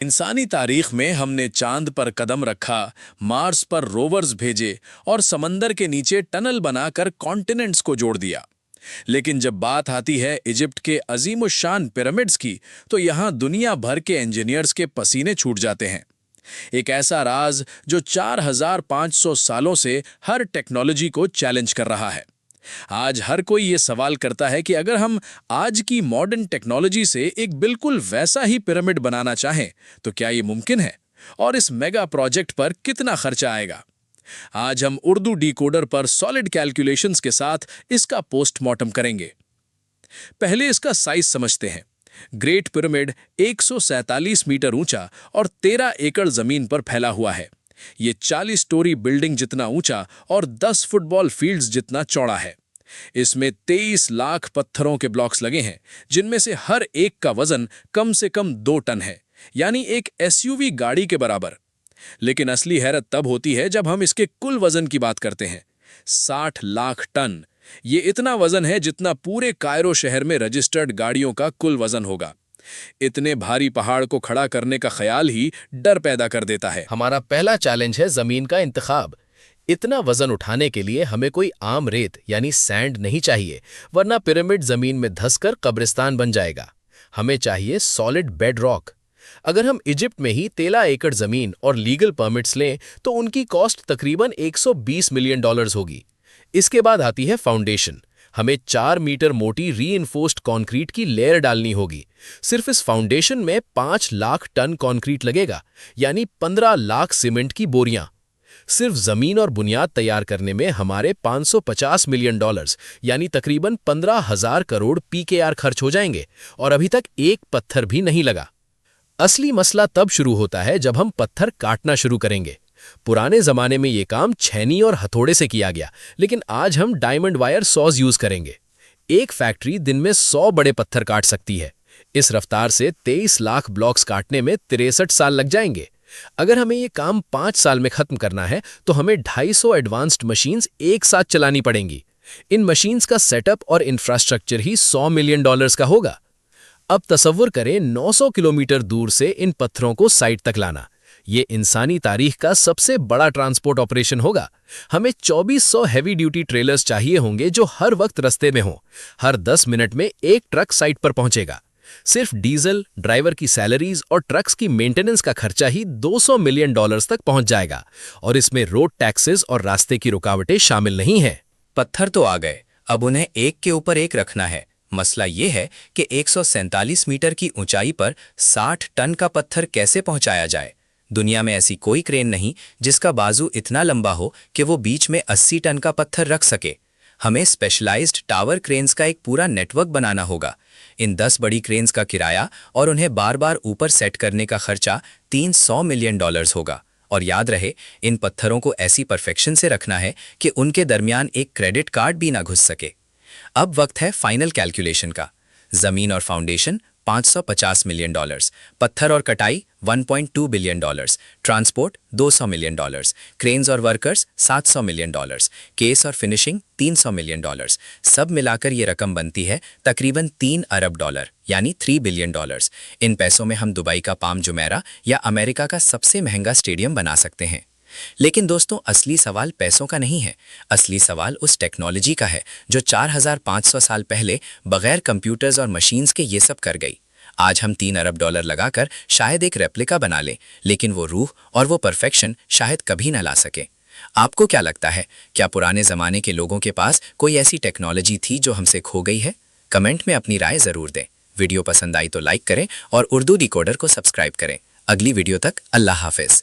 इंसानी तारीख में हमने चांद पर कदम रखा, मार्स पर रोवर्स भेजे और समंदर के नीचे टनल बनाकर कॉन्टिनेंट्स को जोड़ दिया। लेकिन जब बात आती है इजिप्ट के अजीमुशान पिरामिड्स की, तो यहां दुनिया भर के इंजीनियर्स के पसीने छूट जाते हैं। एक ऐसा राज जो 4500 सालों से हर टेक्नोलॉजी को चैलेंज कर रहा है। आज हर कोई ये सवाल करता है कि अगर हम आज की मॉडर्न टेक्नोलॉजी से एक बिल्कुल वैसा ही पिरामिड बनाना चाहें, तो क्या ये मुमकिन है और इस मेगा प्रोजेक्ट पर कितना खर्चा आएगा। आज हम उर्दू डिकोडर पर सॉलिड कैलकुलेशंस के साथ इसका पोस्टमार्टम करेंगे। पहले इसका साइज समझते हैं। ग्रेट पिरामिड 147 मीटर ऊंचा और 13 एकड़ जमीन पर फैला हुआ है। ये 40 स्टोरी बिल्डिंग जितना ऊंचा और 10 फुटबॉल फील्ड्स जितना चौड़ा है। इसमें 23 लाख पत्थरों के ब्लॉक्स लगे हैं, जिनमें से हर एक का वजन कम से कम 2 टन है, यानी एक एसयूवी गाड़ी के बराबर। लेकिन असली हैरत तब होती है जब हम इसके कुल वजन की बात करते हैं। 60 लाख टन। ये इतना वजन है जितना पूरे कायरो शहर में रजिस्टर्ड गाड़ियों का कुल वजन होगा। इतने भारी पहाड़ को खड़ा करने का ख्याल ही डर पैदा कर देता है। हमारा पहला चैलेंज है जमीन का इंतखाब। इतना वजन उठाने के लिए हमें कोई आम रेत यानी सैंड नहीं चाहिए, वरना पिरामिड जमीन में धंसकर कब्रिस्तान बन जाएगा। हमें चाहिए सॉलिड बेड रॉक। अगर हम इजिप्ट में ही 13 एकड़ जमीन और लीगल परमिट्स लें तो उनकी कॉस्ट तकरीबन $120 मिलियन होगी। इसके बाद आती है फाउंडेशन। हमें 4 मीटर मोटी रीइंफोर्स्ड कंक्रीट की लेयर डालनी होगी। सिर्फ इस फाउंडेशन में 5 लाख टन कंक्रीट लगेगा, यानी 15 लाख सीमेंट की बोरियां। सिर्फ जमीन और बुनियाद तैयार करने में हमारे $550 मिलियन यानी तकरीबन 15,000 करोड़ पीकेआर खर्च हो जाएंगे, और अभी तक एक पत्थर भी नहीं लगा। असली मसला तब शुरू होता है जब हम पत्थर काटना शुरू करेंगे। पुराने जमाने में ये काम छेनी और हथौड़े से किया गया, लेकिन आज हम डायमंड वायर सॉज यूज करेंगे। एक फैक्ट्री दिन में 100 बड़े पत्थर काट सकती है। इस रफ्तार से 23 लाख ब्लॉक्स काटने में 63 साल लग जाएंगे। अगर हमें ये काम 5 साल में खत्म करना है तो हमें 250 एडवांस्ड मशीन्स एक साथ चलानी पड़ेंगी। इन मशीन्स का सेटअप और इंफ्रास्ट्रक्चर ही $100 मिलियन का होगा। अब तसव्वुर करें 900 किलोमीटर दूर से इन पत्थरों को साइट तक लाना। ये इंसानी तारीख का सबसे बड़ा ट्रांसपोर्ट ऑपरेशन होगा। हमें 2400 हैवी ड्यूटी ट्रेलर्स चाहिए होंगे जो हर वक्त रास्ते में हों। हर 10 मिनट में एक ट्रक साइट पर पहुंचेगा। सिर्फ डीजल, ड्राइवर की सैलरीज और ट्रक्स की मेंटेनेंस का खर्चा ही $200 मिलियन तक पहुंच जाएगा, और इसमें रोड टैक्सेस और रास्ते की रुकावटें शामिल नहीं हैं। पत्थर तो आ गए, अब उन्हें एक के ऊपर एक रखना है। मसला ये है कि 147 मीटर की ऊंचाई पर 60 टन का पत्थर कैसे पहुंचाया जाए। दुनिया में ऐसी कोई क्रेन नहीं जिसका बाजू इतना लंबा हो कि वो बीच में 80 टन का पत्थर रख सके। हमें स्पेशलाइज्ड टावर क्रेन्स का एक पूरा नेटवर्क बनाना होगा। इन 10 बड़ी क्रेन्स का किराया और उन्हें बार बार ऊपर सेट करने का खर्चा $300 मिलियन होगा। और याद रहे, इन पत्थरों को ऐसी परफेक्शन से रखना है कि उनके दरमियान एक क्रेडिट कार्ड भी ना घुस सके। अब वक्त है फाइनल कैलकुलेशन का। जमीन और फाउंडेशन $550 मिलियन, पत्थर और कटाई $1.2 बिलियन, ट्रांसपोर्ट $200 मिलियन, क्रेन्स और वर्कर्स $700 मिलियन, केस और फिनिशिंग $300 मिलियन। सब मिलाकर ये रकम बनती है तकरीबन $3 अरब, यानी $3 बिलियन। इन पैसों में हम दुबई का पाम जुमेरा या अमेरिका का सबसे महंगा स्टेडियम बना सकते हैं। लेकिन दोस्तों, असली सवाल पैसों का नहीं है। असली सवाल उस टेक्नोलॉजी का है जो 4500 साल पहले बगैर कंप्यूटर्स और मशीन्स के ये सब कर गई। आज हम $3 अरब लगाकर शायद एक रेप्लिका बना लें, लेकिन वो रूह और वो परफेक्शन शायद कभी ना ला सके। आपको क्या लगता है, क्या पुराने ज़माने के लोगों के पास कोई ऐसी टेक्नोलॉजी थी जो हमसे खो गई है? कमेंट में अपनी राय ज़रूर दें। वीडियो पसंद आई तो लाइक करें और उर्दू डिकोडर को सब्सक्राइब करें। अगली वीडियो तक अल्लाह हाफिज़।